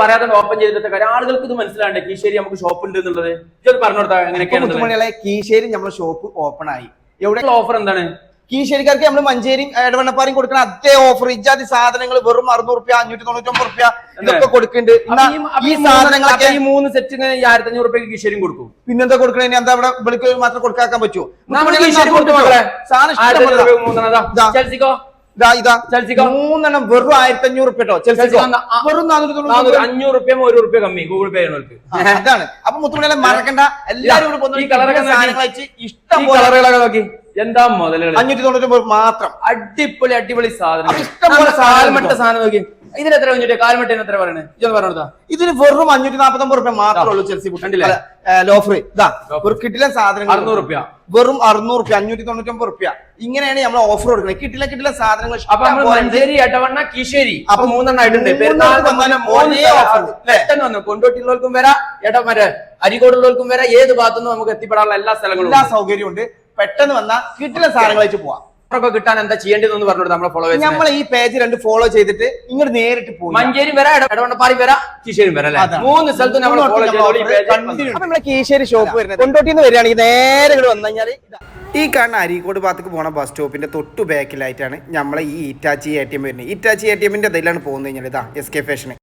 പറയാതെ ഓപ്പൺ ചെയ്തിട്ട് കാര്യം ആളുകൾക്ക് ഇത് മനസ്സിലാണ്ട് കീശേരി നമുക്ക് ഷോപ്പ് ഉണ്ട് എന്നുള്ളത് ഇത് പറഞ്ഞു കൊടുത്താൽ എങ്ങനെയൊക്കെയാണ് കീശേരി നമ്മുടെ ഷോപ്പ് ഓപ്പൺ ആയി. എവിടെ ഓഫർ എന്താണ്? കീശേരിക്കാർക്ക് നമ്മൾ മഞ്ചേരിയും എടവണ്ണപ്പാറയും കൊടുക്കുന്ന അതേ ഓഫർ. ഇജാതി സാധനങ്ങൾ വെറും 600 റുപ്യ 599 റുപ്യ ഇതൊക്കെ കൊടുക്കുന്നുണ്ട്. ഈ സാധനങ്ങളൊക്കെ ഈ 3 സെറ്റ് 1500 റുപ്യക്ക് കീശേരിയും കൊടുക്കും. പിന്നെന്താ കൊടുക്കണേ? എന്താ ഇവിടെ വിളിക്ക് മാത്രം കൊടുക്കാൻ പറ്റുമോ? മൂന്നെണ്ണം വെറും 1500 റുപ്യ കേട്ടോ. വെറും 500 റുപ്യ 1 റുപ്യ കമ്മി ഗൂഗിൾ പേ ചെയ്യണവർക്ക്. അതാണ്. അപ്പൊ മുത്തുമണികളെ മറക്കണ്ട, എല്ലാവരും ഇഷ്ടം കളറുകളൊക്കെ നോക്കി എന്താ മുതലുകൾ 599 മാത്രം. അടിപൊളി അടിപൊളി സാധനം. ഇഷ്ടംപോലെ കാൽമട്ട സാധനം നോക്കി. ഇതിന് എത്ര കഴിഞ്ഞിട്ട് കാൽമട്ടേന് എത്ര പറയണേ? ഇതൊന്ന് പറഞ്ഞോടാ. ഇതിന് വെറും 549 റുപ്യ മാത്രമേ ഉള്ളൂ. ചെൽസി ലോഫർ ഇതാ ഒരു കിട്ടിലൻ സാധനങ്ങൾ 600 റുപ്യ, വെറും 600 റുപ്യ 599 റുപ്യ. ഇങ്ങനെയാണ് നമ്മൾ ഓഫർ കൊടുക്കുന്നത്. കിട്ടില സാധനങ്ങൾ. അപ്പൊ നമ്മൾ മഞ്ചേരി, എടവണ്ണ, കീശേരി അപ്പൊ 3 ആയിട്ടുണ്ട്. പെട്ടെന്ന് വന്നു കൊണ്ടോട്ടിയുള്ളവർക്കും വരാം, മറ്റേ അരികോടുള്ളവർക്കും വരാം. ഏത് ഭാഗത്തുനിന്നും നമുക്ക് എത്തിപ്പെടാനുള്ള എല്ലാ സ്ഥലങ്ങളും എല്ലാ സൗകര്യവും ഉണ്ട്. പെട്ടെന്ന് വന്നാൽ കിട്ടില സാധനങ്ങൾ വെച്ച് പോവാം. കിട്ടാൻ എന്താ ചെയ്യേണ്ടതെന്ന് പറഞ്ഞിട്ട് നമ്മളെ ഫോളോവേഴ്സ് നമ്മൾ ഈ പേജ് 2 ഫോളോ ചെയ്തിട്ട് ഇങ്ങോട്ട് നേരിട്ട് പോകും. മഞ്ചേരി വരാം, എടവണ്ണപ്പാറ വരാം, കീശേരി വരാം. 3 സ്ഥലത്ത് നമ്മളെ കീശേരി ഷോപ്പ് വരുന്നത് കൊണ്ടോട്ടിന്ന് വരികയാണെങ്കിൽ നേരെ ഇവിടെ വന്നു കഴിഞ്ഞാൽ ഈ കാണുന്ന അരീക്കോട് ഭാഗത്തേക്ക് പോണ ബസ് സ്റ്റോപ്പിന്റെ തൊട്ടു ബാക്കിലായിട്ടാണ് നമ്മളെ ഈ ഇറ്റാച്ചി ATM വരുന്നത്. ഇറ്റാച്ചി ATMന്റെ ഇതിലാണ് പോകുന്നത് കഴിഞ്ഞാൽ ഇതാ SK ഫാഷൻ.